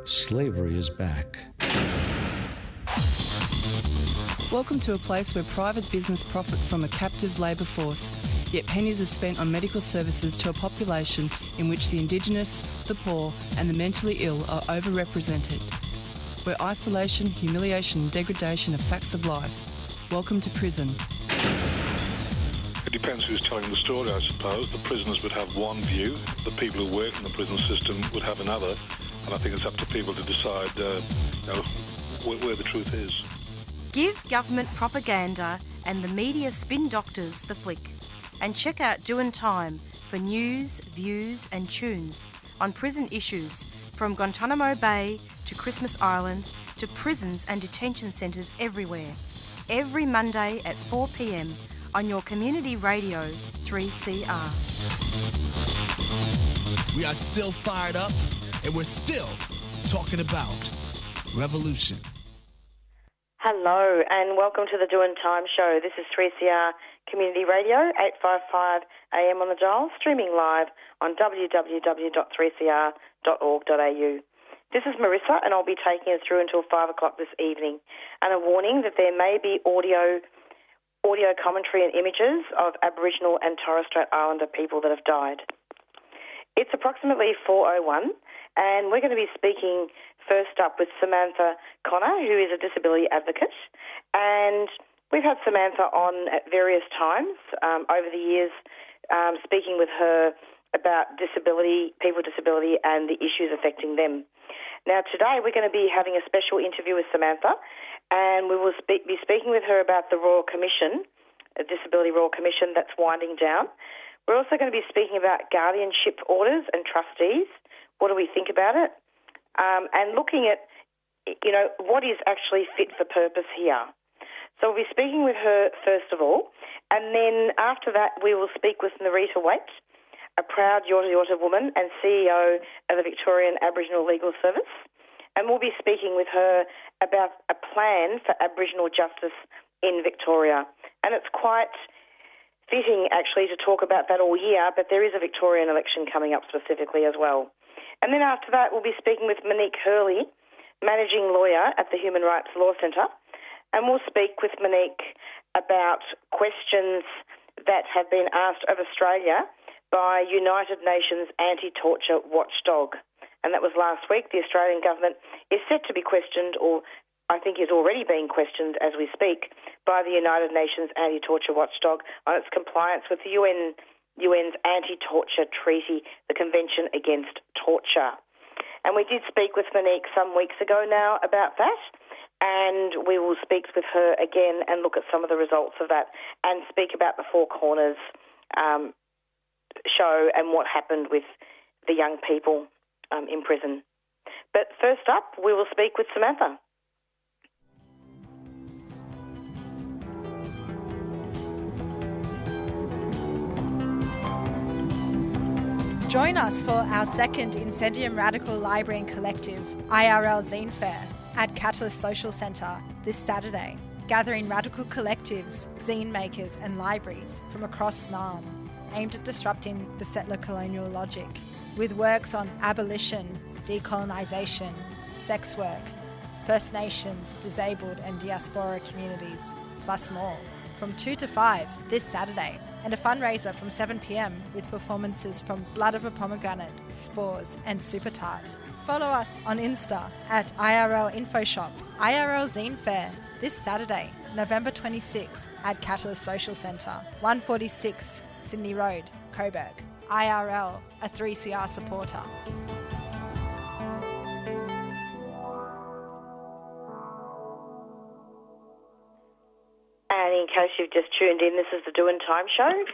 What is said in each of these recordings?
Slavery is back. Welcome to a place where private business profit from a captive labour force, yet pennies are spent on medical services to a population in which the Indigenous, the poor and the mentally ill are overrepresented. Where isolation, humiliation and degradation are facts of life. Welcome to prison. It depends who's telling the story, I suppose. The prisoners would have one view, the people who work in the prison system would have another, and I think it's up to people to decide where the truth is. Give government propaganda and the media spin doctors the flick. And check out Doin' Time for news, views and tunes on prison issues from Guantanamo Bay to Christmas Island to prisons and detention centres everywhere. Every Monday at 4 p.m. on your community radio 3CR. We are still fired up and we're still talking about revolution. Hello and welcome to the Doin' Time show. This is 3CR Community Radio, 855 AM on the dial, streaming live on www.3cr.org.au. This is Marissa and I'll be taking us through until 5 o'clock this evening. And a warning that there may be audio commentary and images of Aboriginal and Torres Strait Islander people that have died. It's approximately 4:01 and we're going to be speaking first up with Samantha Connor, who is a disability advocate. And we've had Samantha on at various times over the years, speaking with her about disability, people with disability and the issues affecting them. Now today we're going to be having a special interview with Samantha and we will be speaking with her about the Royal Commission, a Disability Royal Commission that's winding down. We're also going to be speaking about guardianship orders and trustees. What do we think about it? And looking at, what is actually fit for purpose here. So we'll be speaking with her first of all, and then after that we will speak with Nerita Waight, a proud Yorta Yorta woman and CEO of the Victorian Aboriginal Legal Service. And we'll be speaking with her about a plan for Aboriginal justice in Victoria. And it's quite fitting actually to talk about that all year, but there is a Victorian election coming up specifically as well. And then after that, we'll be speaking with Monique Hurley, Managing Lawyer at the Human Rights Law Centre, and we'll speak with Monique about questions that have been asked of Australia by United Nations anti-torture watchdog. And that was last week. The Australian government is set to be questioned, or I think is already being questioned as we speak, by the United Nations anti-torture watchdog on its compliance with the UN's anti-torture treaty, the Convention Against Torture. And we did speak with Monique some weeks ago now about that, and we will speak with her again and look at some of the results of that and speak about the Four Corners show and what happened with the young people in prison. But first up, we will speak with Samantha. Join us for our second Incendium Radical Library and Collective IRL Zine Fair at Catalyst Social Centre this Saturday, gathering radical collectives, zine makers and libraries from across Naarm, aimed at disrupting the settler colonial logic, with works on abolition, decolonisation, sex work, First Nations, disabled and diaspora communities, plus more, from 2 to 5 this Saturday, and a fundraiser from 7 p.m. with performances from Blood of a Pomegranate, Spores and Super Tart. Follow us on Insta at IRL InfoShop, IRL Zine Fair, this Saturday, November 26 at Catalyst Social Centre, 146 Sydney Road, Coburg. IRL, a 3CR supporter. And in case you've just tuned in, this is the Doin' Time show,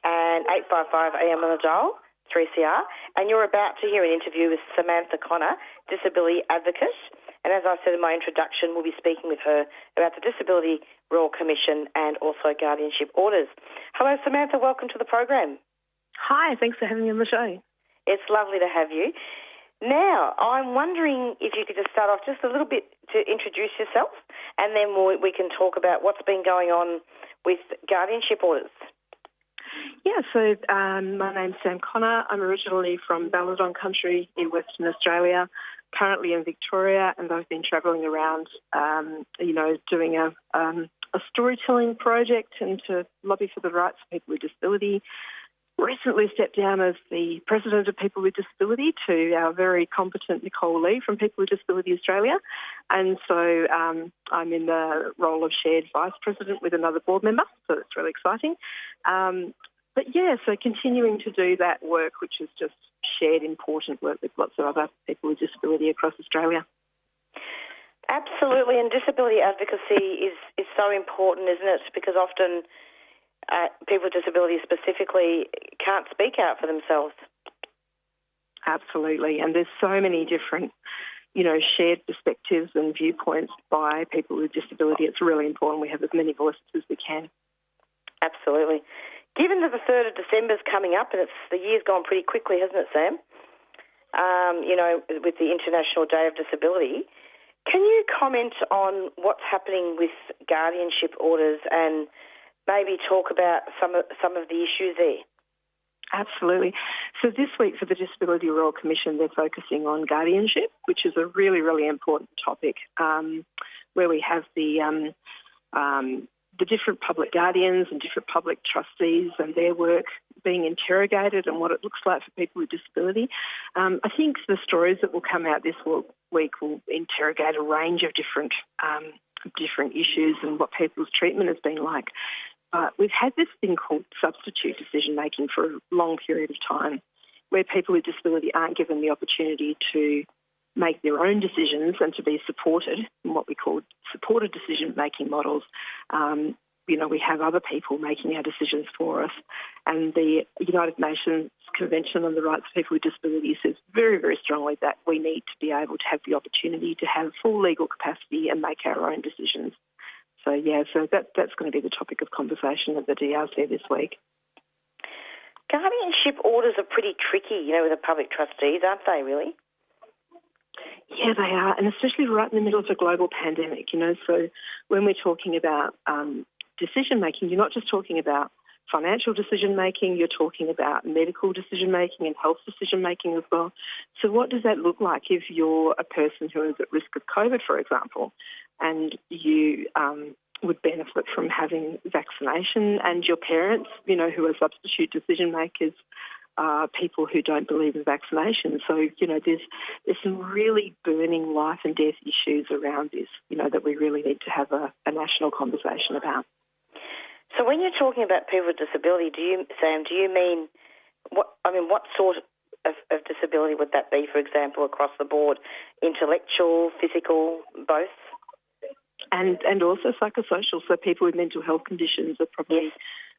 and 855 AM on the dial, 3CR, and you're about to hear an interview with Samantha Connor, disability advocate. And as I said in my introduction, we'll be speaking with her about the Disability Royal Commission and also guardianship orders. Hello, Samantha. Welcome to the program. Hi, thanks for having me on the show. It's lovely to have you. Now, I'm wondering if you could just start off just a little bit to introduce yourself, and then we can talk about what's been going on with guardianship orders. Yeah, so my name's Sam Connor. I'm originally from Balladon country in Western Australia. currently in Victoria, and I've been travelling around, doing a storytelling project and to lobby for the rights of people with disability. Recently stepped down as the President of People with Disability to our very competent Nicole Lee from People with Disability Australia. And so I'm in the role of shared Vice President with another board member, so it's really exciting. So continuing to do that work, which is just shared important work with lots of other people with disability across Australia. Absolutely, and disability advocacy is so important, isn't it? Because often people with disabilities specifically can't speak out for themselves. Absolutely, and there's so many different, shared perspectives and viewpoints by people with disability. It's really important we have as many voices as we can. Absolutely. Given that the 3rd of December is coming up, and the year's gone pretty quickly, hasn't it, Sam? With the International Day of Disability, can you comment on what's happening with guardianship orders and maybe talk about some of the issues there? Absolutely. So this week for the Disability Royal Commission, they're focusing on guardianship, which is a really, really important topic, where we have the different public guardians and different public trustees and their work being interrogated and what it looks like for people with disability. I think the stories that will come out this week will interrogate a range of different issues and what people's treatment has been like. We've had this thing called substitute decision-making for a long period of time, where people with disability aren't given the opportunity to make their own decisions and to be supported in what we call supported decision-making models. We have other people making our decisions for us. And the United Nations Convention on the Rights of People with Disabilities says very, very strongly that we need to be able to have the opportunity to have full legal capacity and make our own decisions. So that's going to be the topic of conversation at the DRC this week. Guardianship orders are pretty tricky, with the public trustees, aren't they, really? Yeah, they are, and especially right in the middle of a global pandemic, So when we're talking about decision-making, you're not just talking about financial decision-making, you're talking about medical decision-making and health decision-making as well. So what does that look like if you're a person who is at risk of COVID, for example, and you would benefit from having vaccination, and your parents, who are substitute decision-makers, people who don't believe in vaccination. So, there's some really burning life and death issues around this, that we really need to have a national conversation about. So when you're talking about people with disability, do you mean what sort of disability would that be, for example, across the board? Intellectual, physical, both? And also psychosocial. So people with mental health conditions are probably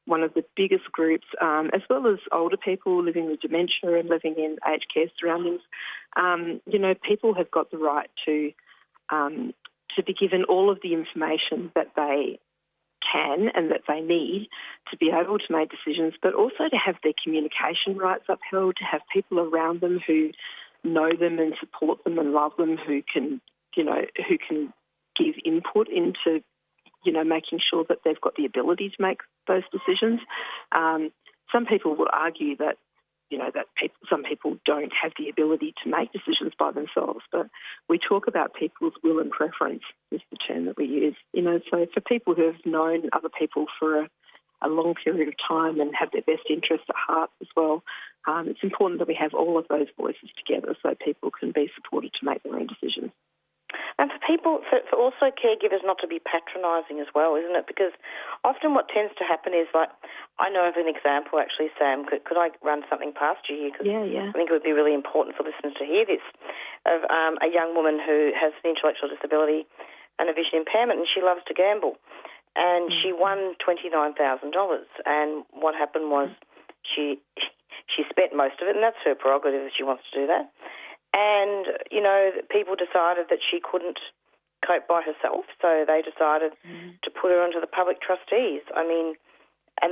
one of the biggest groups, as well as older people living with dementia and living in aged care surroundings. People have got the right to be given all of the information that they can and that they need to be able to make decisions, but also to have their communication rights upheld, to have people around them who know them and support them and love them, who can give input into, making sure that they've got the ability to make those decisions. Some people will argue that, some people don't have the ability to make decisions by themselves, but we talk about people's will and preference is the term that we use. So for people who have known other people for a long period of time and have their best interests at heart as well, it's important that we have all of those voices together so people can be supported to make their own decisions. And for also caregivers not to be patronising as well, isn't it? Because often what tends to happen is, I know of an example actually, Sam, could I run something past you here? Yeah. I think it would be really important for listeners to hear this, of a young woman who has an intellectual disability and a vision impairment, and she loves to gamble. And she won $29,000. And what happened was she spent most of it, and that's her prerogative if she wants to do that. And, people decided that she couldn't cope by herself, so they decided to put her onto the public trustees. And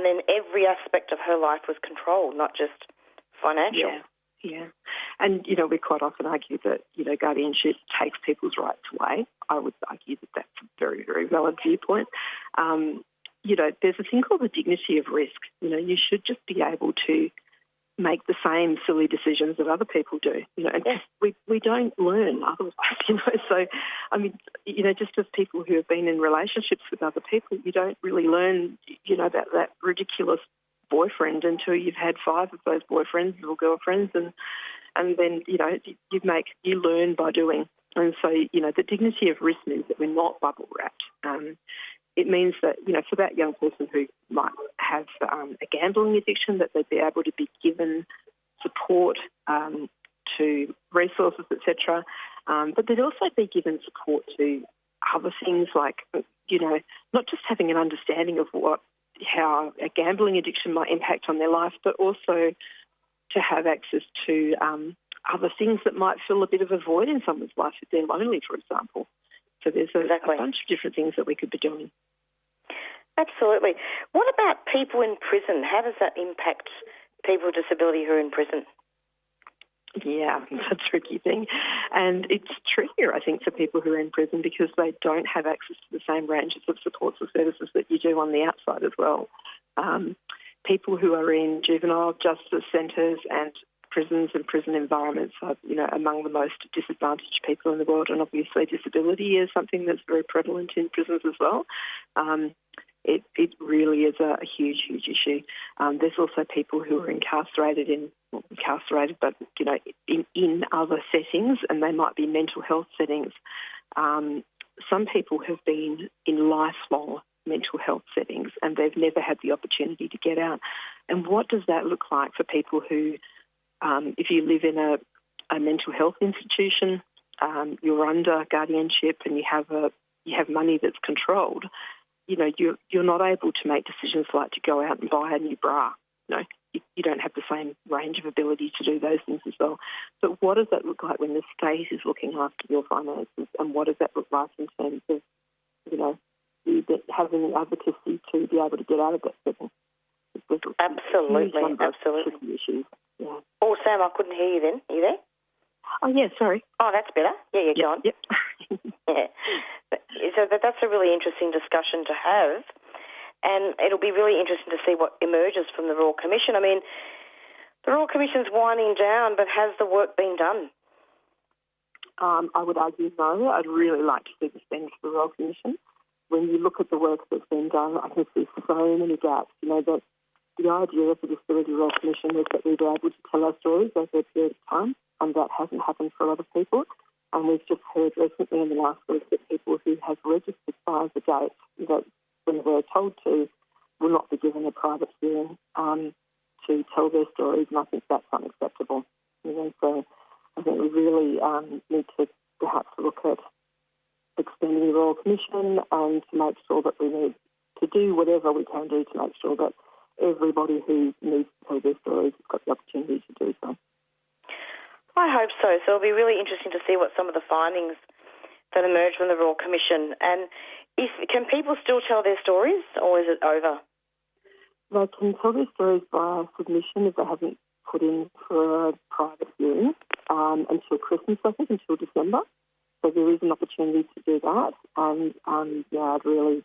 then every aspect of her life was controlled, not just financial. Yeah. And, we quite often argue that, guardianship takes people's rights away. I would argue that that's a very, very valid viewpoint. There's a thing called the dignity of risk. You should just be able to make the same silly decisions that other people do, and we don't learn otherwise, So, I mean, just as people who have been in relationships with other people, you don't really learn, about that ridiculous boyfriend until you've had 5 of those boyfriends or girlfriends, and then, you learn by doing. And so, the dignity of risk means that we're not bubble wrapped. It means that, for that young person who might have a gambling addiction, that they'd be able to be given support to resources, etc. But they'd also be given support to other things like, not just having an understanding of how a gambling addiction might impact on their life, but also to have access to other things that might fill a bit of a void in someone's life if they're lonely, for example. So there's a bunch of different things that we could be doing. Absolutely. What about people in prison? How does that impact people with disability who are in prison? Yeah, it's a tricky thing. And it's trickier, I think, for people who are in prison because they don't have access to the same ranges of supports or services that you do on the outside as well. People who are in juvenile justice centres and prisons and prison environments are, among the most disadvantaged people in the world, and obviously disability is something that's very prevalent in prisons as well. It really is a huge, huge issue. There's also people who are incarcerated, but in other settings, and they might be mental health settings. Some people have been in lifelong mental health settings, and they've never had the opportunity to get out. And what does that look like for people who, if you live in a mental health institution, you're under guardianship, and you have money that's controlled? You're not able to make decisions like to go out and buy a new bra. You don't have the same range of ability to do those things as well. But what does that look like when the state is looking after your finances, and what does that look like in terms of, having advocacy to be able to get out of that setting? Absolutely. Issues. Yeah. Oh, Sam, I couldn't hear you then. Are you there? Oh, yeah, sorry. Oh, that's better. Yeah, go on. Yep. Yeah. So that's a really interesting discussion to have, and it'll be really interesting to see what emerges from the Royal Commission. I mean, the Royal Commission's winding down, but has the work been done? I would argue no. I'd really like to see the spend for the Royal Commission. When you look at the work that's been done, I can see so many gaps. That the idea of the Disability Royal Commission was that we were able to tell our stories over a period of time, and that hasn't happened for a lot of people. And we've just heard recently in the last week that people who have registered by the date that when we're told to will not be given a private hearing to tell their stories, and I think that's unacceptable. So I think we really need to perhaps look at extending the Royal Commission and to make sure that we need to do whatever we can do to make sure that everybody who needs to tell their stories has got the opportunity to do so. I hope so. So it'll be really interesting to see what some of the findings that emerge from the Royal Commission. And can people still tell their stories, or is it over? They can tell their stories by submission if they haven't put in for a private hearing until Christmas, I think, until December. So there is an opportunity to do that. And I'd really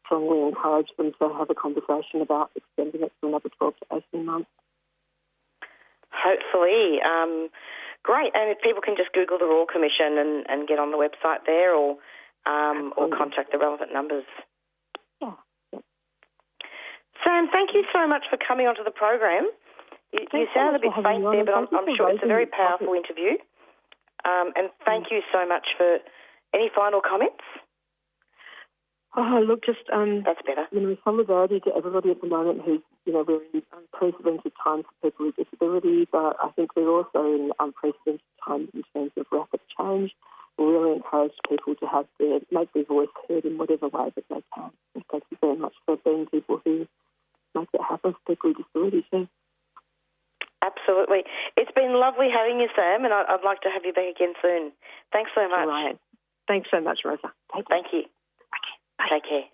strongly encourage them to have a conversation about extending it for another 12 to 18 months. Hopefully. Great. And if people can just Google the Royal Commission and get on the website there, or contact the relevant numbers. Yeah. Sam, thank you so much for coming onto the program. You sound a bit faint there, but I'm sure it's a very powerful interview. And thank you so much for any final comments. Oh, look, just that's better. Solidarity to everybody at the moment who's, we're in unprecedented times for people with disability, but I think we're also in unprecedented times in terms of rapid change. We really encourage people to make their voice heard in whatever way that they can. And thank you very much for being people who make it happen for people with disability too. Absolutely. It's been lovely having you, Sam, and I'd like to have you back again soon. Thanks so much. All right. Thanks so much, Marissa. Thank you. Okay. Take care.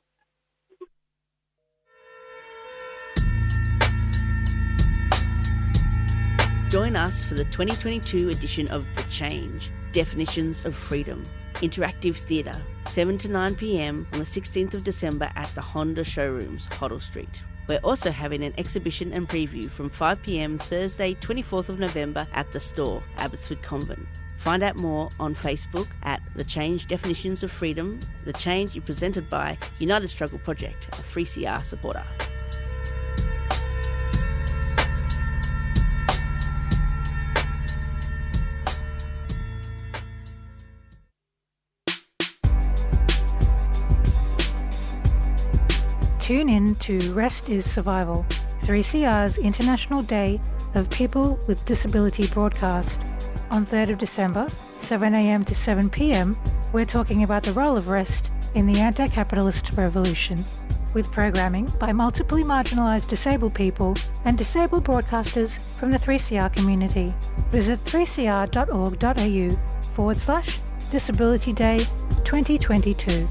Join us for the 2022 edition of The Change, Definitions of Freedom, interactive theatre, 7 to 9 p.m. on the 16th of December at the Honda Showrooms, Hoddle Street. We're also having an exhibition and preview from 5 p.m. Thursday 24th of November at The Store, Abbotsford Convent. Find out more on Facebook at The Change Definitions of Freedom. The Change is presented by United Struggle Project, a 3CR supporter. Tune in to Rest is Survival, 3CR's International Day of People with Disability broadcast. On 3rd of December, 7am to 7pm, we're talking about the role of rest in the anti-capitalist revolution, with programming by multiply marginalised disabled people and disabled broadcasters from the 3CR community. Visit 3cr.org.au/Disability Day 2022.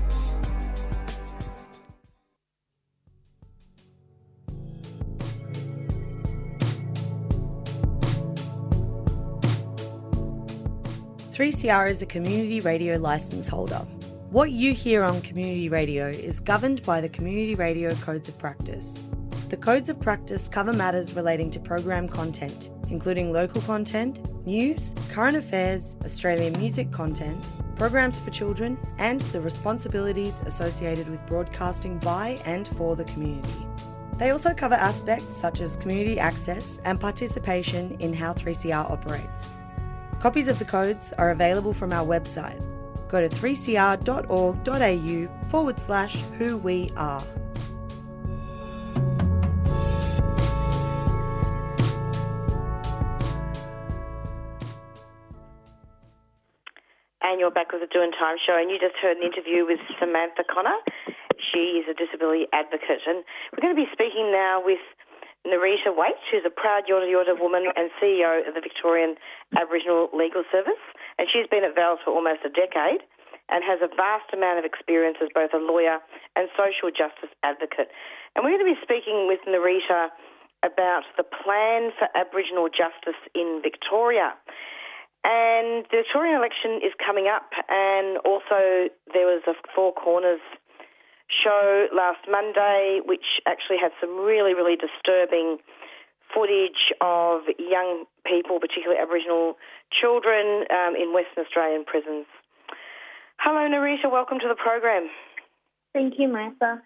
.3CR is a community radio licence holder. What you hear on community radio is governed by the Community Radio Codes of Practice. The Codes of Practice cover matters relating to program content, including local content, news, current affairs, Australian music content, programs for children, and the responsibilities associated with broadcasting by and for the community. They also cover aspects such as community access and participation in how 3CR operates. Copies of the codes are available from our website. Go to 3cr.org.au/who-we-are. And you're back with the Doing Time show, and you just heard an interview with Samantha Connor. She is a disability advocate, and we're going to be speaking now with Nerita Waight, who's a proud Yorta Yorta woman and CEO of the Victorian Aboriginal Legal Service, and she's been at VALS for almost a decade and has a vast amount of experience as both a lawyer and social justice advocate. And we're going to be speaking with Nerita about the plan for Aboriginal justice in Victoria. And the Victorian election is coming up, and also there was a Four Corners show last Monday, which actually had some really, really disturbing footage of young people, particularly Aboriginal children, in Western Australian prisons. Hello, Nerita. Welcome to the program. Thank you, Marissa.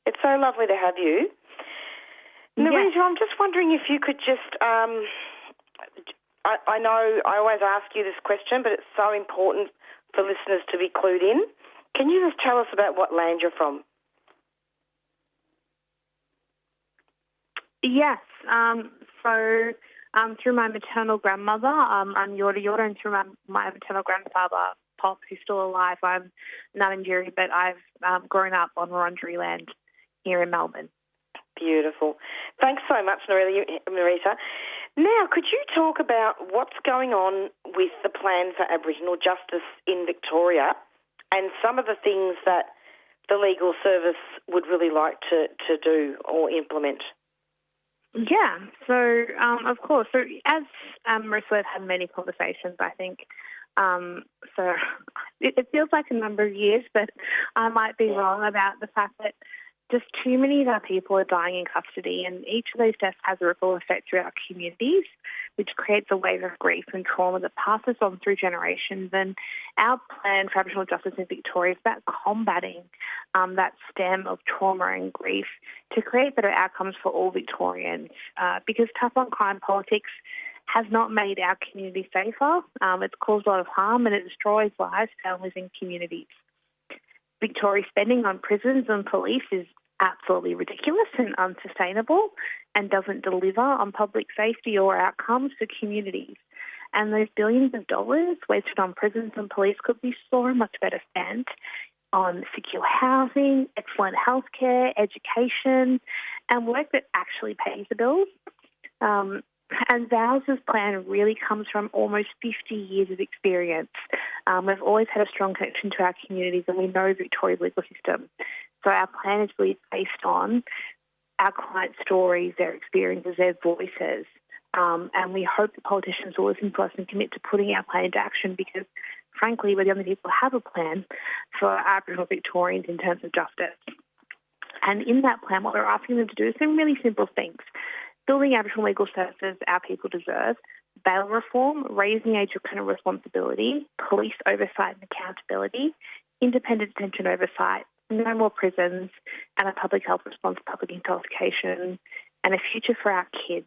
It's so lovely to have you. Nerita, I'm just wondering if you could just... I know I always ask you this question, but it's so important for listeners to be clued in. Can you just tell us about what land you're from? Yes. So through my maternal grandmother, I'm Yorta Yorta, and through my maternal grandfather, Pop, who's still alive, I'm Ngarrindjeri, but I've grown up on Wurundjeri land here in Melbourne. Beautiful. Thanks so much, Marissa. Now, could you talk about what's going on with the plan for Aboriginal justice in Victoria and some of the things that the legal service would really like to do or implement? Yeah, so of course. So as Marissa, we've had many conversations, I think. So it feels like a number of years, but I might be wrong about the fact that just too many of our people are dying in custody, and each of those deaths has a ripple effect through our communities, which creates a wave of grief and trauma that passes on through generations. And our plan for Aboriginal justice in Victoria is about combating that stem of trauma and grief to create better outcomes for all Victorians, because tough on crime politics has not made our community safer. It's caused a lot of harm, and it destroys lives, families and communities. Victoria's spending on prisons and police is absolutely ridiculous and unsustainable and doesn't deliver on public safety or outcomes for communities. And those billions of dollars wasted on prisons and police could be so much better spent on secure housing, excellent healthcare, education, and work that actually pays the bills. And VALS's plan really comes from almost 50 years of experience. We've always had a strong connection to our communities, and we know Victoria's legal system. So our plan is really based on our clients' stories, their experiences, their voices. And we hope that politicians will listen to us and commit to putting our plan into action because, frankly, we're the only people who have a plan for Aboriginal Victorians in terms of justice. And in that plan, what we're asking them to do is some really simple things. Building Aboriginal legal services our people deserve, bail reform, raising the age of criminal responsibility, police oversight and accountability, independent detention oversight, no more prisons, and a public health response to public intoxication, and a future for our kids,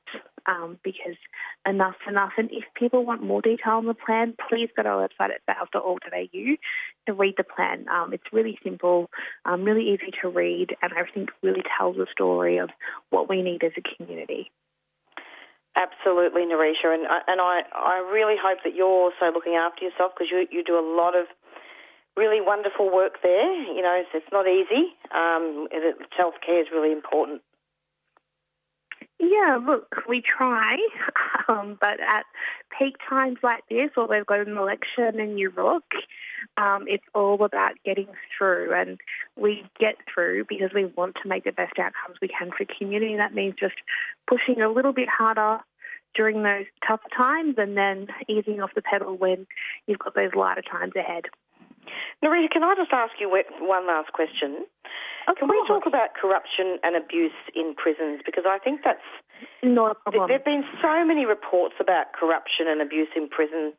because enough's enough. And if people want more detail on the plan, please go to our website at bails.org.au to read the plan. It's really simple, really easy to read, and I think really tells the story of what we need as a community. Absolutely, Nerita, and I really hope that you're also looking after yourself, because you do a lot of really wonderful work there. You know, it's not easy. Self-care is really important. Yeah, look, we try, but at peak times like this, or we've got an election and you rock, it's all about getting through, and we get through because we want to make the best outcomes we can for community. That means just pushing a little bit harder during those tougher times and then easing off the pedal when you've got those lighter times ahead. Nerita, can I just ask you one last question? Can we talk about corruption and abuse in prisons? Because I think that's not a problem. There have been so many reports about corruption and abuse in prison,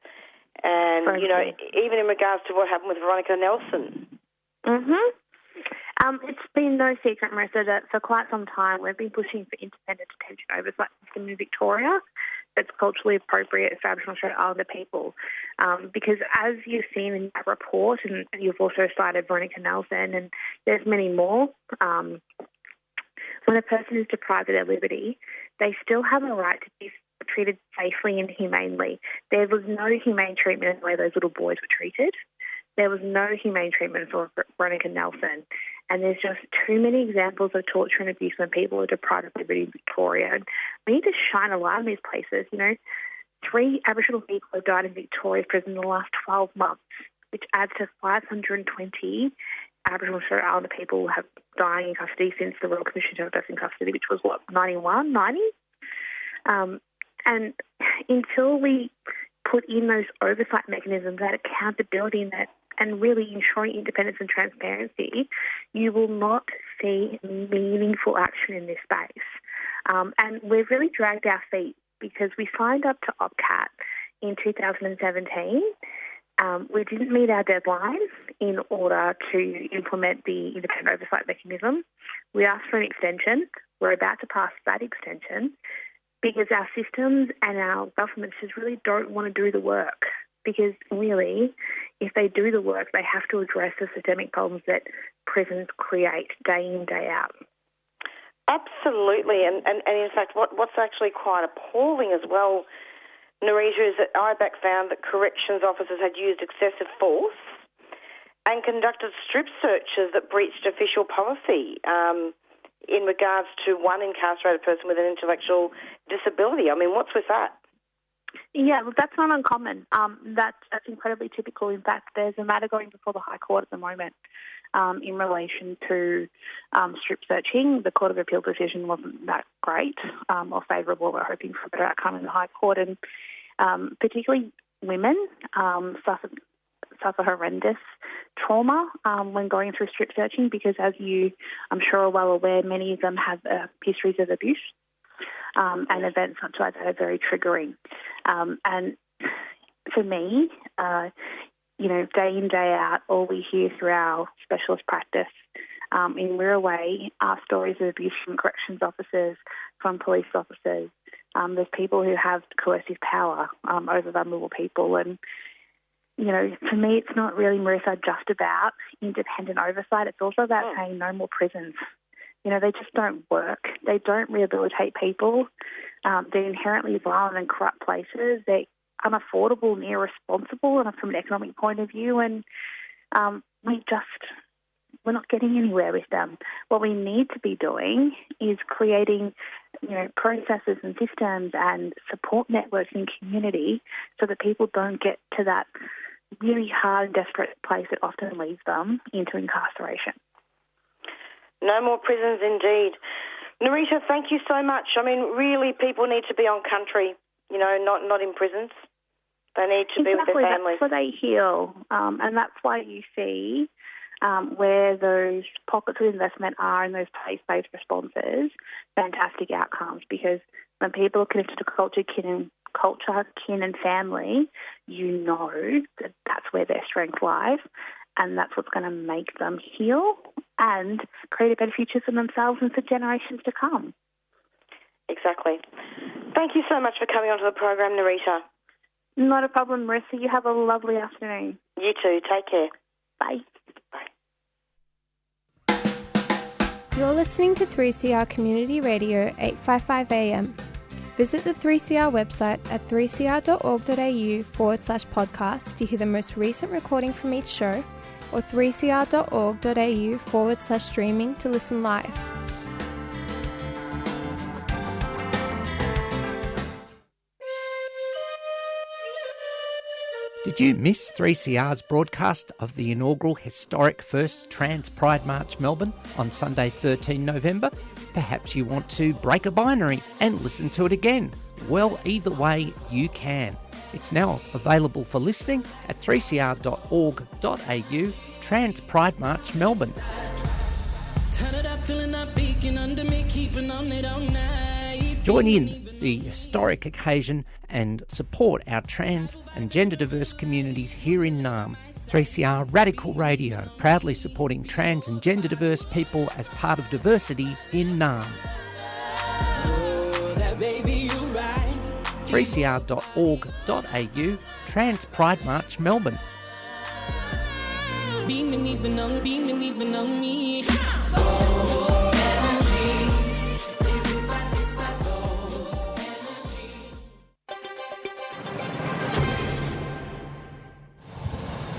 and even in regards to what happened with Veronica Nelson. It's been no secret, Marissa, that for quite some time we've been pushing for independent detention oversight system in Victoria that's culturally appropriate for Aboriginal and Torres Strait Islander people. Because as you've seen in that report, and you've also cited Veronica Nelson, and there's many more, when a person is deprived of their liberty, they still have a right to be treated safely and humanely. There was no humane treatment in the way those little boys were treated. There was no humane treatment for Veronica Nelson. And there's just too many examples of torture and abuse when people are deprived of liberty in Victoria. And we need to shine a light on these places. 3 Aboriginal people have died in Victoria prison in the last 12 months, which adds to 520 Aboriginal and Torres Strait Islander people have dying in custody since the Royal Commission to have death in custody, which was, 90? And until we put in those oversight mechanisms, that accountability and really ensuring independence and transparency, you will not see meaningful action in this space. And we've really dragged our feet because we signed up to OPCAT in 2017. We didn't meet our deadline in order to implement the independent oversight mechanism. We asked for an extension. We're about to pass that extension because our systems and our governments just really don't want to do the work. Because really, if they do the work, they have to address the systemic problems that prisons create day in, day out. Absolutely, and in fact, what's actually quite appalling as well, Nerita, is that IBAC found that corrections officers had used excessive force and conducted strip searches that breached official policy in regards to one incarcerated person with an intellectual disability. I mean, what's with that? Yeah, well, that's not uncommon. That's incredibly typical. In fact, there's a matter going before the High Court at the moment in relation to strip searching. The Court of Appeal decision wasn't that great or favourable. We're hoping for a better outcome in the High Court. And particularly women suffer horrendous trauma when going through strip searching because, as you, I'm sure, are well aware, many of them have histories of abuse. And events such like that are very triggering. And for me, day in, day out, all we hear through our specialist practice in Wirraway are stories of abuse from corrections officers, from police officers. There's people who have coercive power over vulnerable people. And, for me, it's not really, Marissa, just about independent oversight. It's also about saying no more prisons. They just don't work. They don't rehabilitate people. They're inherently violent and corrupt places. They're unaffordable and irresponsible from an economic point of view, and we're not getting anywhere with them. What we need to be doing is creating, processes and systems and support networks in community so that people don't get to that really hard and desperate place that often leads them into incarceration. No more prisons, indeed. Nerita, thank you so much. I mean, really, people need to be on country, not in prisons. They need to be with their families. That's where they heal. And that's why you see where those pockets of investment are in those place-based responses, fantastic outcomes, because when people are connected to culture, kin and family, you know that that's where their strength lies, and that's what's going to make them heal and create a better future for themselves and for generations to come. Exactly. Thank you so much for coming onto the program, Nerita. Not a problem, Marissa. You have a lovely afternoon. You too. Take care. Bye. You're listening to 3CR Community Radio 855 AM. Visit the 3CR website at 3cr.org.au/podcast to hear the most recent recording from each show, or 3cr.org.au/streaming to listen live. Did you miss 3CR's broadcast of the inaugural historic first Trans Pride March Melbourne on Sunday 13 November? Perhaps you want to break a binary and listen to it again. Well, either way, you can. It's now available for listening at 3cr.org.au Trans Pride March Melbourne. Join in the historic occasion and support our trans and gender diverse communities here in Naarm. 3CR Radical Radio, proudly supporting trans and gender diverse people as part of diversity in Naarm. 3cr.org.au Trans Pride March Melbourne.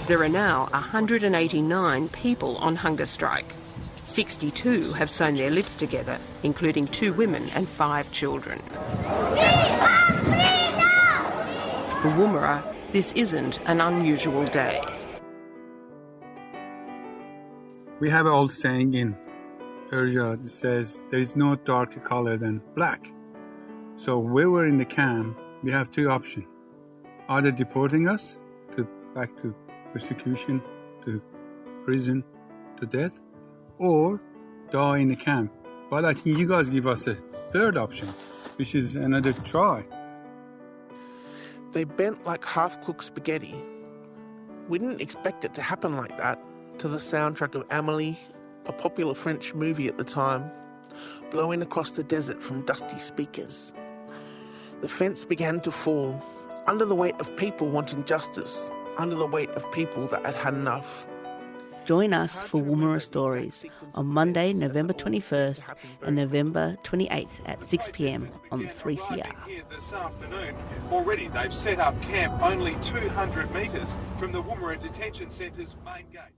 There are now 189 people on hunger strike. 62 have sewn their lips together, including 2 women and 5 children. For Woomera, this isn't an unusual day. We have an old saying in Persia that says there is no darker color than black. So when we're in the camp, we have 2 options. Either deporting us back to persecution, to prison, to death, or die in the camp. But I think you guys give us a 3rd option, which is another try. They bent like half-cooked spaghetti. We didn't expect it to happen like that, to the soundtrack of Amélie, a popular French movie at the time, blowing across the desert from dusty speakers. The fence began to fall, under the weight of people wanting justice, under the weight of people that had had enough. Join us for Woomera Stories on Monday, November 21st and November 28th at 6 p.m. on 3CR. This afternoon, already they've set up camp only 200 metres from the Woomera Detention Centre's main gate.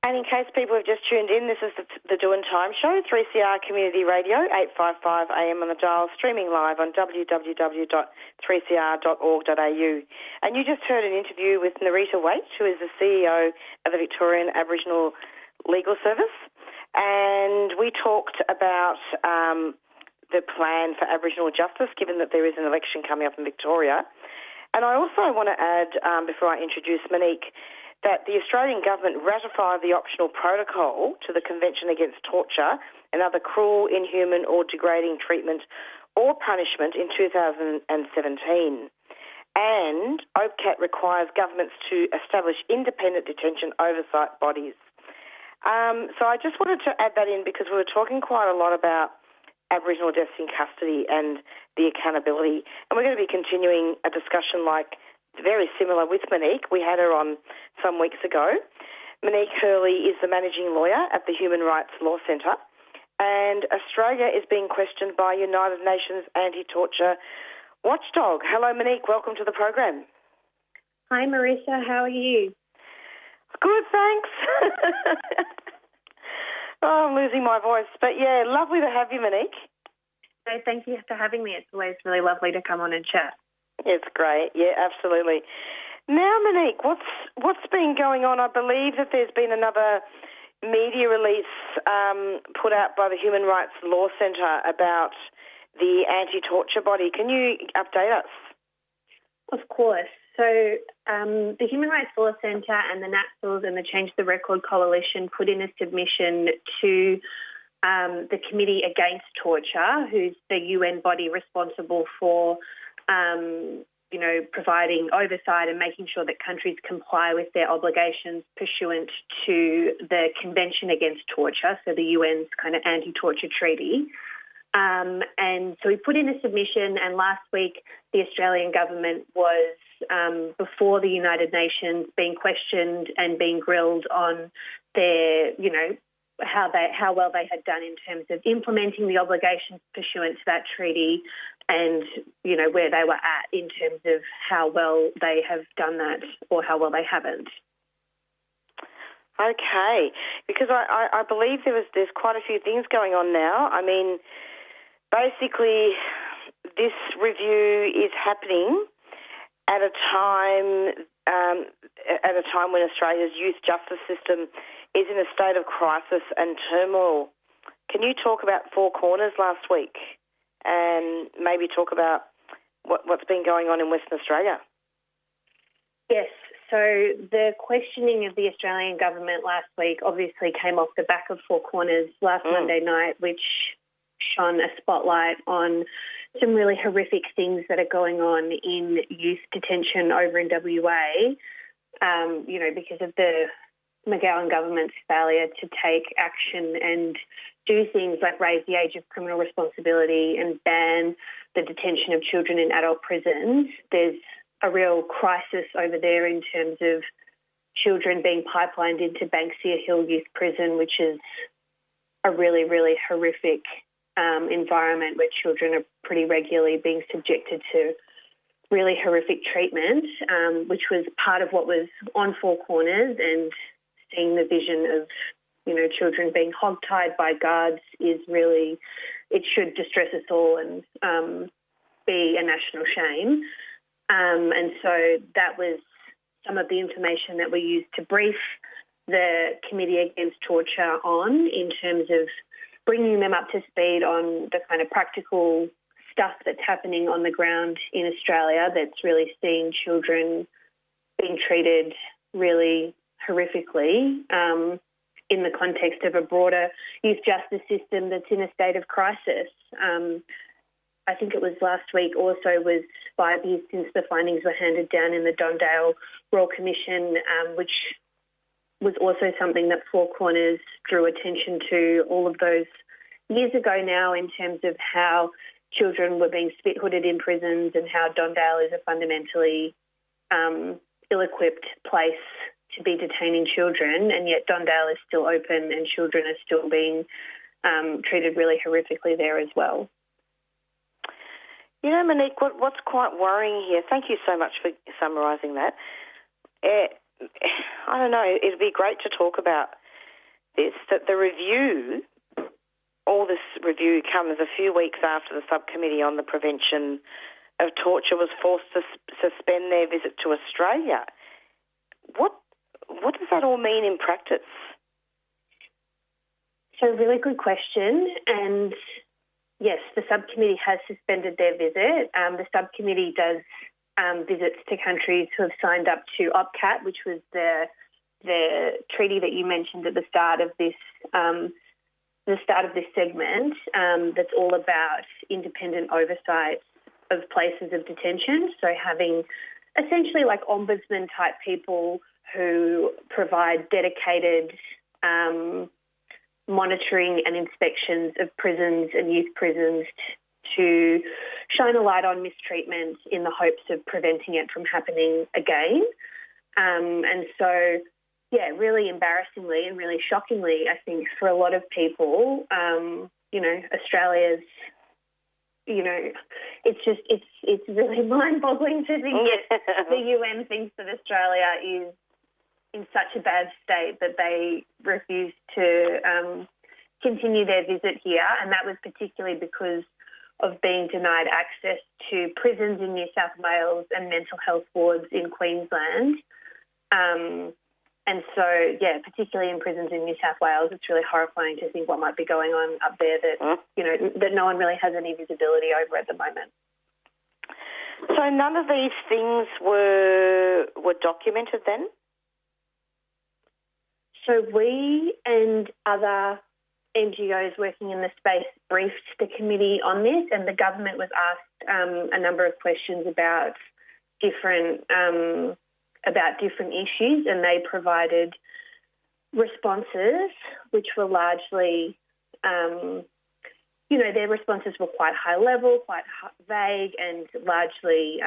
And in case people have just tuned in, this is the Doing Time Show, 3CR Community Radio, 855 AM on the dial, streaming live on www.3cr.org.au. And you just heard an interview with Nerita Waight, who is the CEO of the Victorian Aboriginal Legal Service. And we talked about the plan for Aboriginal justice, given that there is an election coming up in Victoria. And I also want to add, before I introduce Monique, that the Australian government ratified the optional protocol to the Convention Against Torture and other cruel, inhuman or degrading treatment or punishment in 2017. And OPCAT requires governments to establish independent detention oversight bodies. So I just wanted to add that in because we were talking quite a lot about Aboriginal deaths in custody and the accountability. And we're going to be continuing a discussion very similar with Monique. We had her on some weeks ago. Monique Hurley is the managing lawyer at the Human Rights Law Centre, and Australia is being questioned by United Nations anti-torture watchdog. Hello, Monique. Welcome to the program. Hi, Marissa. How are you? Good, thanks. I'm losing my voice. But, yeah, lovely to have you, Monique. No, thank you for having me. It's always really lovely to come on and chat. It's great. Yeah, absolutely. Now, Monique, what's been going on? I believe that there's been another media release put out by the Human Rights Law Centre about the anti-torture body. Can you update us? Of course. So the Human Rights Law Centre and the NATSLs and the Change the Record Coalition put in a submission to the Committee Against Torture, who's the UN body responsible for, providing oversight and making sure that countries comply with their obligations pursuant to the Convention Against Torture, so the UN's kind of anti-torture treaty. And so we put in a submission, and last week the Australian government was before the United Nations being questioned and being grilled on their, how well they had done in terms of implementing the obligations pursuant to that treaty and, where they were at in terms of how well they have done that or how well they haven't. Okay, because I believe there's quite a few things going on now. I mean, basically, this review is happening at a time when Australia's youth justice system is in a state of crisis and turmoil. Can you talk about Four Corners last week and maybe talk about what's been going on in Western Australia? Yes. So the questioning of the Australian government last week obviously came off the back of Four Corners last Monday night, which shone a spotlight on some really horrific things that are going on in youth detention over in WA, because of the McGowan government's failure to take action and do things like raise the age of criminal responsibility and ban the detention of children in adult prisons. There's a real crisis over there in terms of children being pipelined into Banksia Hill Youth Prison, which is a really, really horrific environment where children are pretty regularly being subjected to really horrific treatment, which was part of what was on Four Corners, and seeing the vision of, children being hogtied by guards is really, it should distress us all and be a national shame. And so that was some of the information that we used to brief the Committee Against Torture on, in terms of bringing them up to speed on the kind of practical stuff that's happening on the ground in Australia that's really seeing children being treated really horrifically in the context of a broader youth justice system that's in a state of crisis. I think it was last week also was 5 years since the findings were handed down in the Dondale Royal Commission, which was also something that Four Corners drew attention to all of those years ago now, in terms of how children were being spit-hooded in prisons and how Dondale is a fundamentally ill-equipped place to be detaining children, and yet Dondale is still open and children are still being treated really horrifically there as well. Monique, what's quite worrying here, thank you so much for summarising that. I don't know, it'd be great to talk about this, that the review, all this review comes a few weeks after the subcommittee on the prevention of torture was forced to suspend their visit to Australia. What does that all mean in practice? So, really good question. And yes, the subcommittee has suspended their visit. The subcommittee does visits to countries who have signed up to OPCAT, which was the treaty that you mentioned at the start of this segment. That's all about independent oversight of places of detention. So having essentially like ombudsman type people who provide dedicated monitoring and inspections of prisons and youth prisons to shine a light on mistreatment in the hopes of preventing it from happening again. And so, yeah, really embarrassingly and really shockingly, I think for a lot of people, Australia's, it's really mind-boggling to think that the UN thinks that Australia is in such a bad state that they refused to continue their visit here, and that was particularly because of being denied access to prisons in New South Wales and mental health wards in Queensland. And so, yeah, particularly in prisons in New South Wales, it's really horrifying to think what might be going on up there that, that no one really has any visibility over at the moment. So none of these things were documented then? So we and other NGOs working in the space briefed the committee on this, and the government was asked a number of questions about different issues, and they provided responses which were largely, their responses were quite high level, quite vague, and largely,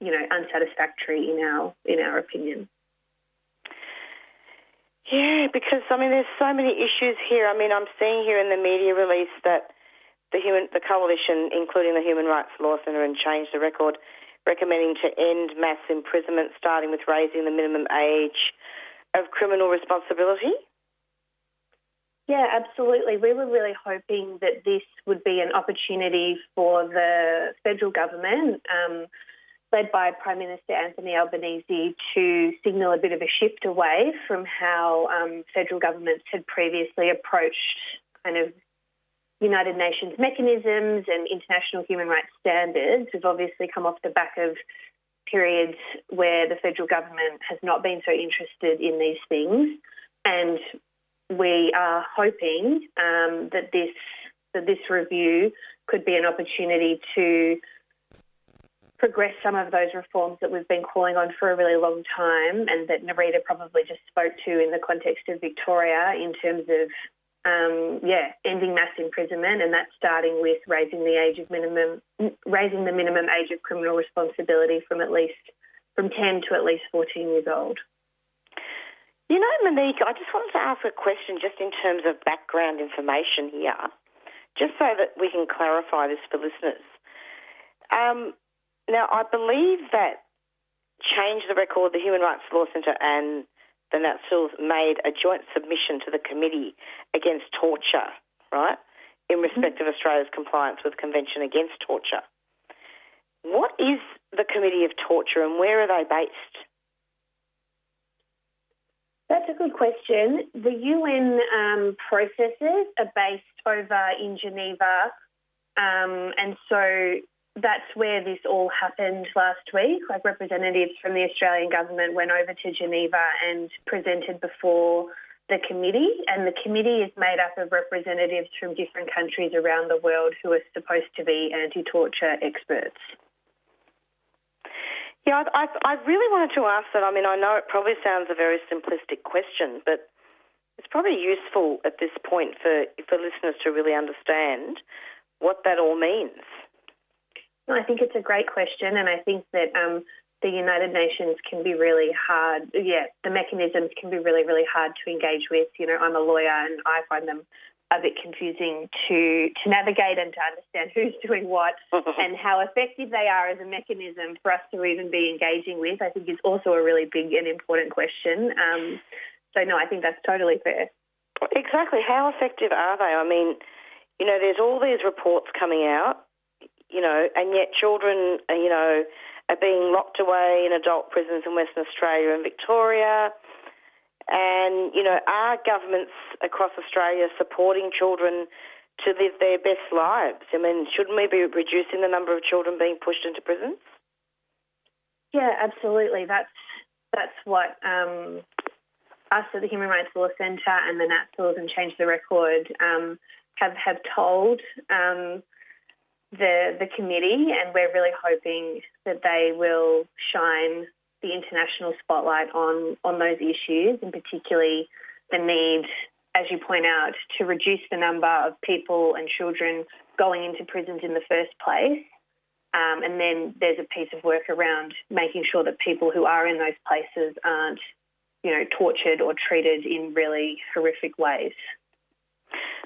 unsatisfactory in our opinion. Yeah, because, there's so many issues here. I'm seeing here in the media release that the coalition, including the Human Rights Law Centre and Change the Record, recommending to end mass imprisonment, starting with raising the minimum age of criminal responsibility. Yeah, absolutely. We were really hoping that this would be an opportunity for the federal government, led by Prime Minister Anthony Albanese, to signal a bit of a shift away from how federal governments had previously approached kind of United Nations mechanisms and international human rights standards. We've obviously come off the back of periods where the federal government has not been so interested in these things, and we are hoping that this review could be an opportunity to progress some of those reforms that we've been calling on for a really long time, and that Nerita probably just spoke to in the context of Victoria in terms of ending mass imprisonment, and that's starting with raising the minimum age of criminal responsibility from 10 to at least 14 years old. Monique, I just wanted to ask a question just in terms of background information here, just so that we can clarify this for listeners. Now, I believe that Change the Record, the Human Rights Law Centre and the NatSils made a joint submission to the Committee Against Torture, right, in respect of Australia's compliance with Convention Against Torture. What is the Committee of Torture and where are they based? That's a good question. The UN processes are based over in Geneva, and so that's where this all happened last week. Like, representatives from the Australian government went over to Geneva and presented before the committee, and the committee is made up of representatives from different countries around the world who are supposed to be anti-torture experts. Yeah, I really wanted to ask that. I know it probably sounds a very simplistic question, but it's probably useful at this point for listeners to really understand what that all means. I think it's a great question, and I think that the United Nations can be really hard. Yeah, the mechanisms can be really, really hard to engage with. I'm a lawyer and I find them a bit confusing to navigate and to understand who's doing what and how effective they are as a mechanism for us to even be engaging with. I think is also a really big and important question. I think that's totally fair. Exactly. How effective are they? There's all these reports coming out, and yet children, are being locked away in adult prisons in Western Australia and Victoria. And, are governments across Australia supporting children to live their best lives? Shouldn't we be reducing the number of children being pushed into prisons? Yeah, absolutely. That's what us at the Human Rights Law Centre and the NatSils and Change the Record have told the committee, and we're really hoping that they will shine the international spotlight on those issues, and particularly the need, as you point out, to reduce the number of people and children going into prisons in the first place. And then there's a piece of work around making sure that people who are in those places aren't, tortured or treated in really horrific ways.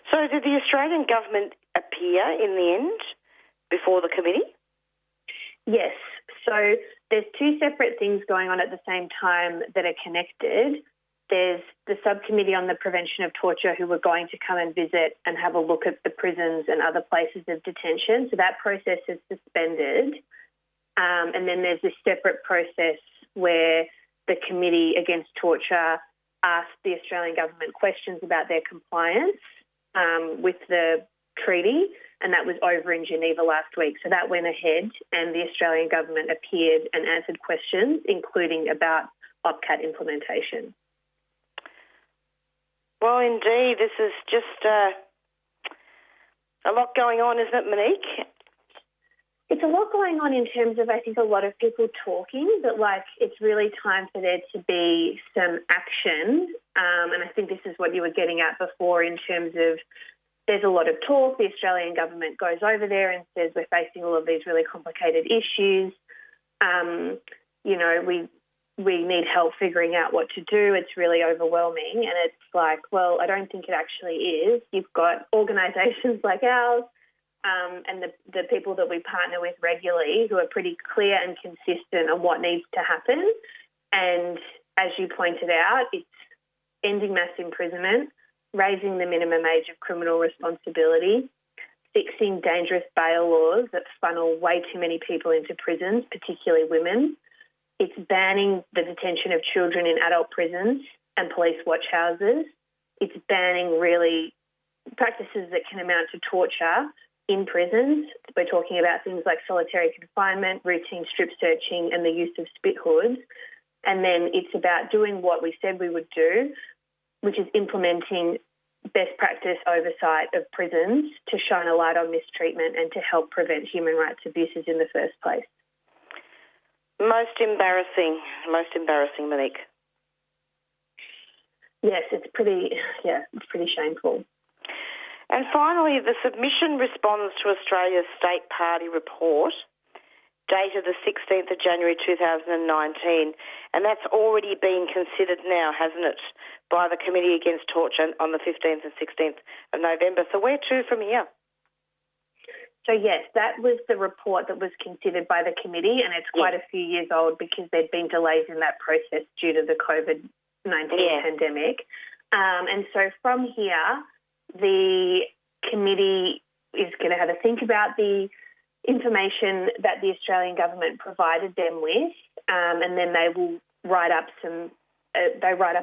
So did the Australian government appear in the end before the committee? Yes. So there's two separate things going on at the same time that are connected. There's the subcommittee on the prevention of torture who were going to come and visit and have a look at the prisons and other places of detention. So that process is suspended. And then there's this separate process where the Committee Against Torture asked the Australian government questions about their compliance with the treaty. and that was over in Geneva last week. So that went ahead, and the Australian government appeared and answered questions, including about OPCAT implementation. Well, indeed, this is just a lot going on, isn't it, Monique? It's a lot going on in terms of, I think, a lot of people talking, but, it's really time for there to be some action. And I think this is what you were getting at before in terms of there's a lot of talk. The Australian government goes over there and says we're facing all of these really complicated issues. We need help figuring out what to do. It's really overwhelming. And it's well, I don't think it actually is. You've got organisations like ours and the people that we partner with regularly who are pretty clear and consistent on what needs to happen. And as you pointed out, it's ending mass imprisonment, raising the minimum age of criminal responsibility, fixing dangerous bail laws that funnel way too many people into prisons, particularly women. It's banning the detention of children in adult prisons and police watch houses. It's banning really practices that can amount to torture in prisons. We're talking about things like solitary confinement, routine strip searching and the use of spit hoods. And then it's about doing what we said we would do, which is implementing best practice oversight of prisons to shine a light on mistreatment and to help prevent human rights abuses in the first place. Most embarrassing, Monique. Yes, it's pretty shameful. And finally, the submission responds to Australia's State Party report dated the 16th of January 2019, and that's already been considered now, hasn't it, by the Committee Against Torture on the 15th and 16th of November. So where to from here? So, yes, that was the report that was considered by the committee, and it's quite a few years old because there'd been delays in that process due to the COVID-19 pandemic. And so from here, the committee is going to have a think about the information that the Australian government provided them with, and then they will write up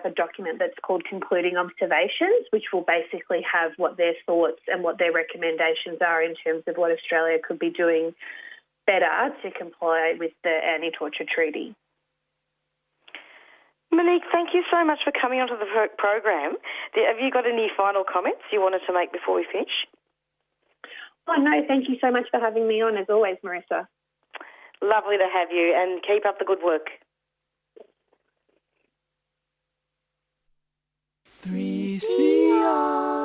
a document that's called Concluding Observations, which will basically have what their thoughts and what their recommendations are in terms of what Australia could be doing better to comply with the anti-torture treaty. Monique, thank you so much for coming onto the program. Have you got any final comments you wanted to make before we finish? Oh, no, thank you so much for having me on, as always, Marissa. Lovely to have you, and keep up the good work. 3CR.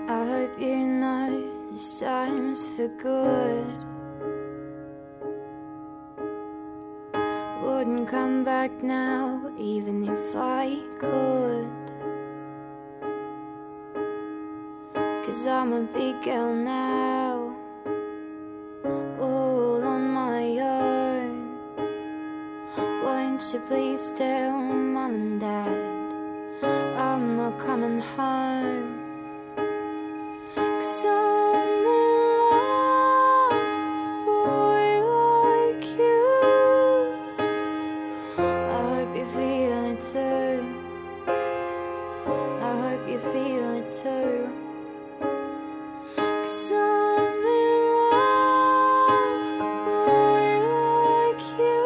I hope you know this time's for good. Wouldn't come back now, even if I could. 'Cause I'm a big girl now, all on my own. Won't you please tell Mum and Dad I'm not coming home? 'Cause I'm in love with a boy like you. I hope you feel it too. I hope you feel it too. 'Cause I'm in love with a boy like you.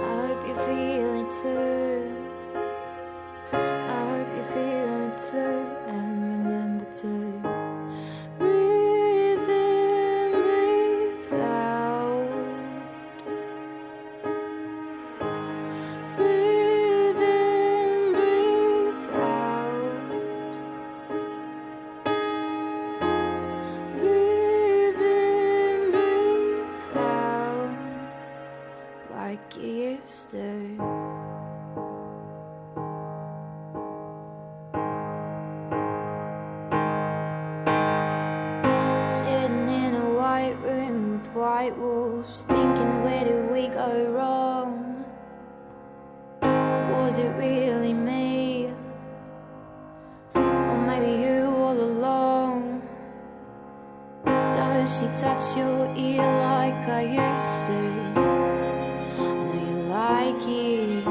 I hope you feel it too. I hope you feel it too. And remember to breathe in, breathe out. Breathe in, breathe out. Breathe in, breathe out, like you used to. Sitting in a white room with white walls, thinking, where did we go wrong? Was it really me? she touch your ear like I used to? I know you like it.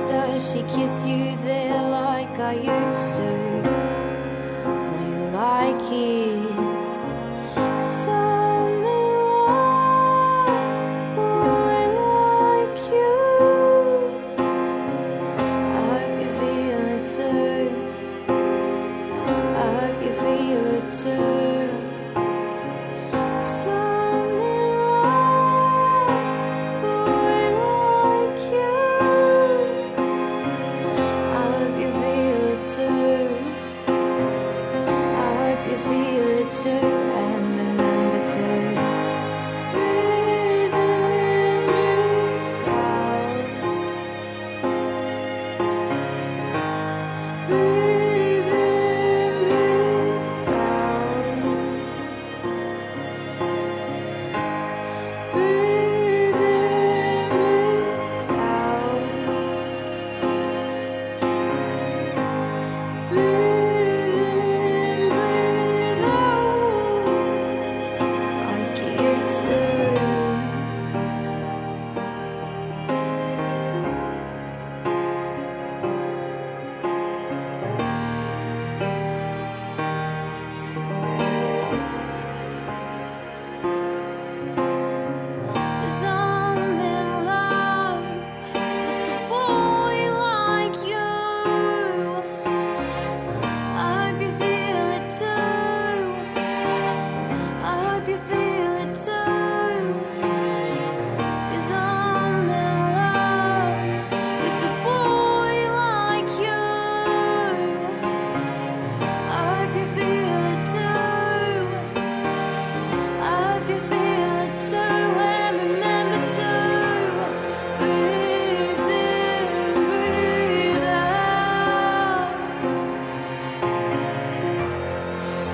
Does she kiss you there like I used to? I know you like it. 'Cause I'm in love, boy like you. I hope you feel it too. I hope you feel it too. 'Cause I'm in love, boy like you. I hope you feel it too. I hope you feel it too. And remember to breathe in, breathe out. Breathe in, breathe out. Breathe in, breathe out. Breathe in, breathe out. Like you used to. Cause I'm in love with a boy like you. I hope you feel it too. I hope you feel it too. Cause I'm in love with a boy like you. I hope you feel it too. I hope you feel it too. And remember to breathe in, breathe out.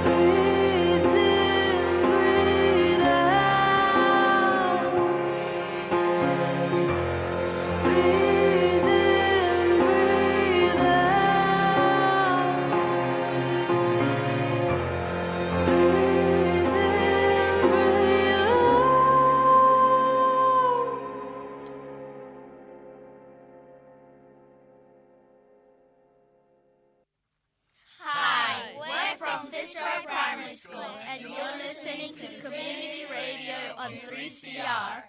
Breathe in, breathe out. Breathe in, breathe out. Breathe in, breathe Hi, we're from Fitzroy Primary School and you're listening to Community Radio on 3CR.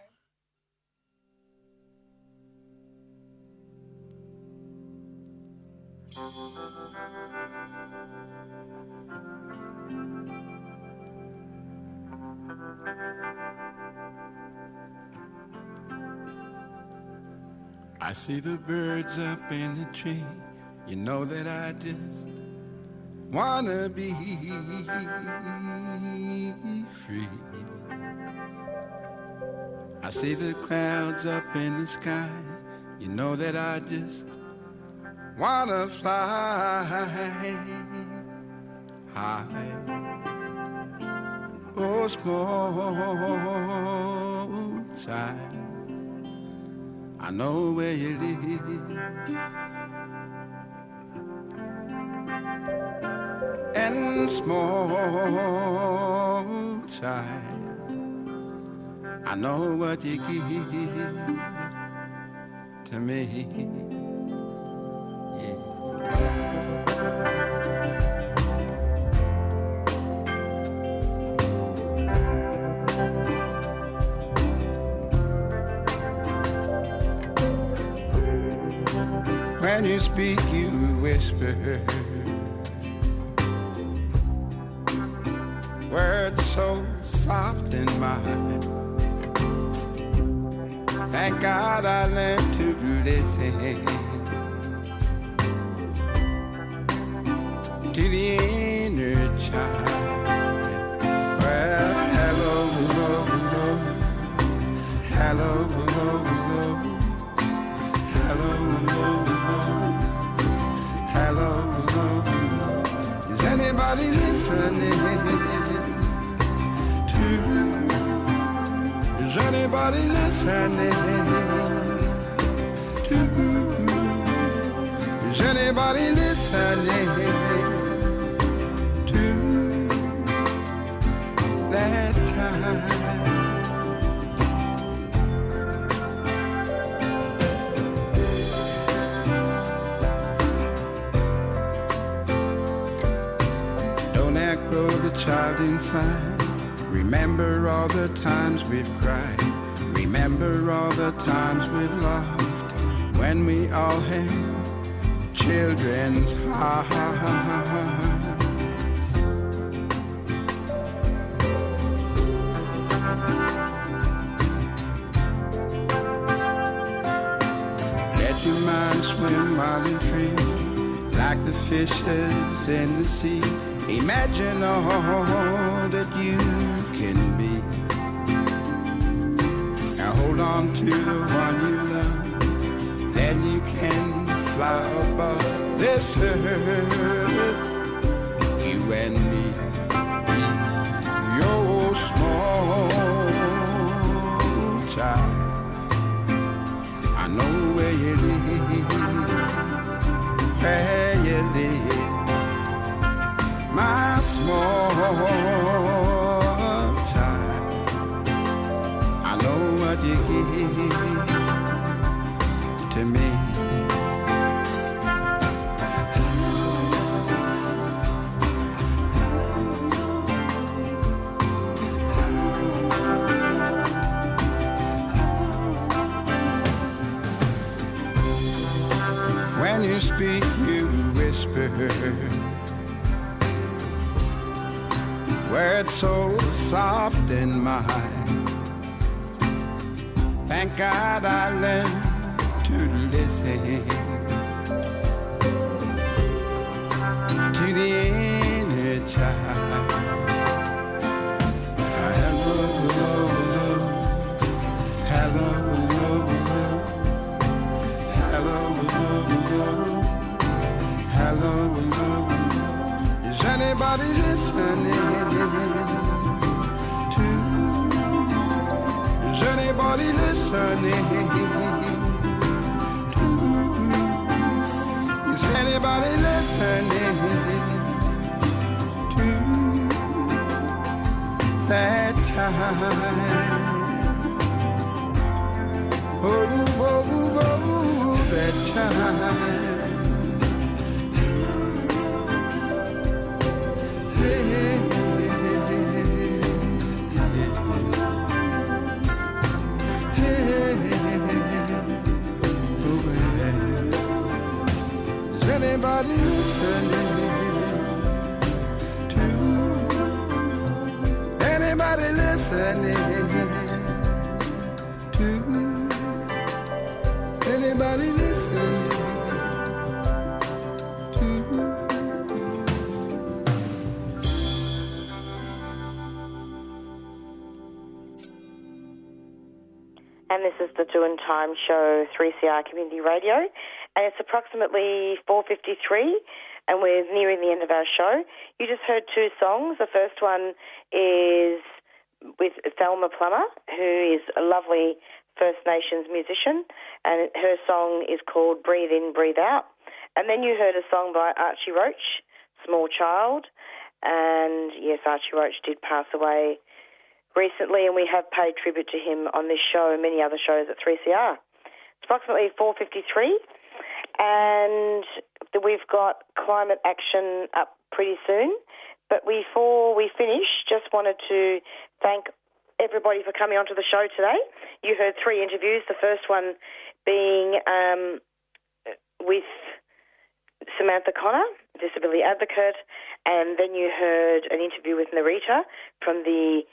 I see the birds up in the tree. You know that I just wanna be free. I see the clouds up in the sky. You know that I just wanna fly high. Oh, small child, I know where you live, and small child, I know what you give to me. When you speak, you whisper words so soft and mild. Thank God I learned to listen to the inner child. Well, hello, hello, hello, hello, hello, hello, hello, hello, hello. Is anybody listening to? Is anybody listening to? Is anybody listening to that child inside. Remember all the times we've cried. Remember all the times we've laughed. When we all had children's hearts. Let your mind swim wild and free, like the fishes in the sea. Imagine all that you can be. Now hold on to the one you love, then you can fly above this earth. You and me, your small child. I know where you live, where you live. My small child, I know what you give to me. When you speak, you whisper words so soft and mild. Thank God I learned to listen to the inner child. Hello, hello, hello, hello, hello, hello. Is anybody listening? Is anybody listening? Is anybody listening to that child? Oh, oh, oh, oh, that child. Anybody listening to? Anybody listening to? Anybody listening to? And this is the Doing Time show, 3CR Community Radio. And it's approximately 4:53, and we're nearing the end of our show. You just heard two songs. The first one is with Thelma Plummer, who is a lovely First Nations musician, and her song is called Breathe In, Breathe Out. And then you heard a song by Archie Roach, Small Child. And yes, Archie Roach did pass away recently, and we have paid tribute to him on this show and many other shows at 3CR. It's approximately 4:53. And we've got climate action up pretty soon. But before we finish, just wanted to thank everybody for coming onto the show today. You heard three interviews, the first one being with Samantha Connor, disability advocate, and then you heard an interview with Nerita from the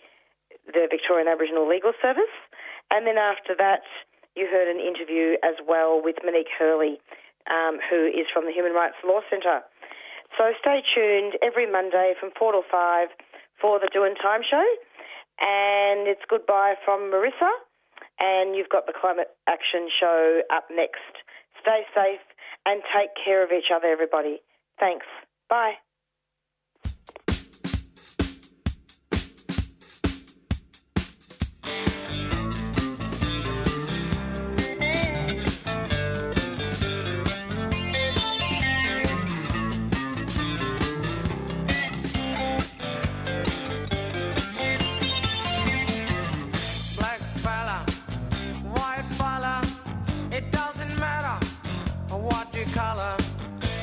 Victorian Aboriginal Legal Service. And then after that, you heard an interview as well with Monique Hurley, who is from the Human Rights Law Centre. So stay tuned every Monday from 4 to 5 for the Doing Time show. And it's goodbye from Marissa, and you've got the Climate Action show up next. Stay safe and take care of each other, everybody. Thanks. Bye.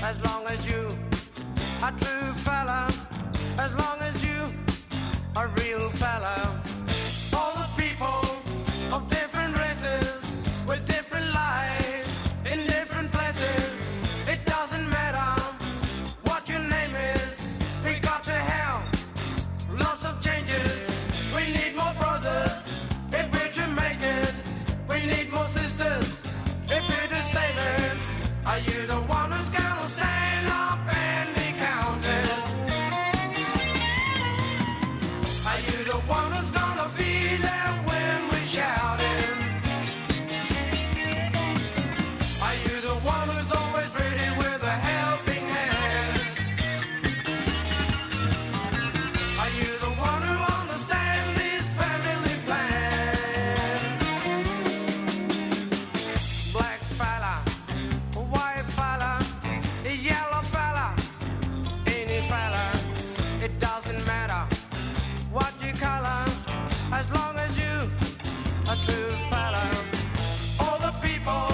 As long as you, a true fella, as long as you a true fellow. All the people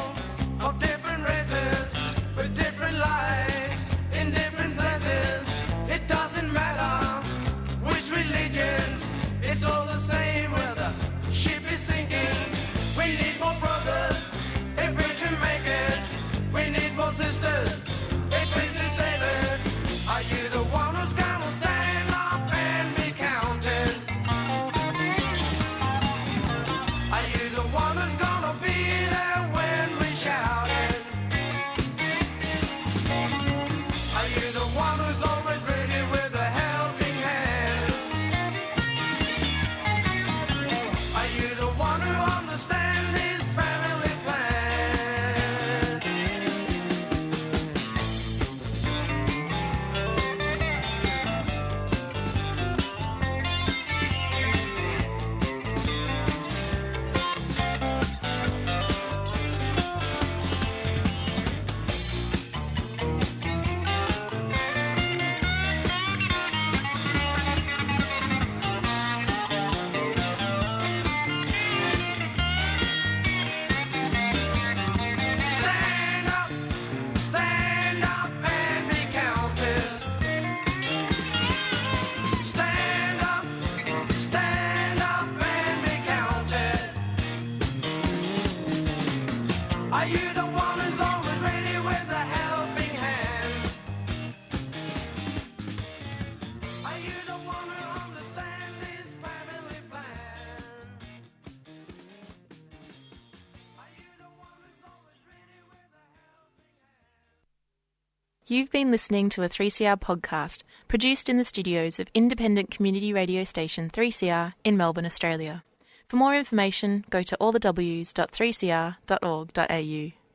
of different races with different lives in different places. It doesn't matter which religions, it's all the same where the ship is sinking. We need more brothers if we're to make it. We need more sisters if we're to save it. Are you the one who's gonna stand up and be counted? Are you the one who's gonna be there when we shout it? Are you the one who's always ready with a helping hand? Are you the one who understands this family plan? Stand up and be counted. Stand up and be counted. Are you the one who's always ready with a helping hand? Are you the one who understands this family plan? You've been listening to a 3CR podcast produced in the studios of independent community radio station 3CR in Melbourne, Australia. For more information, go to allthews.3cr.org.au.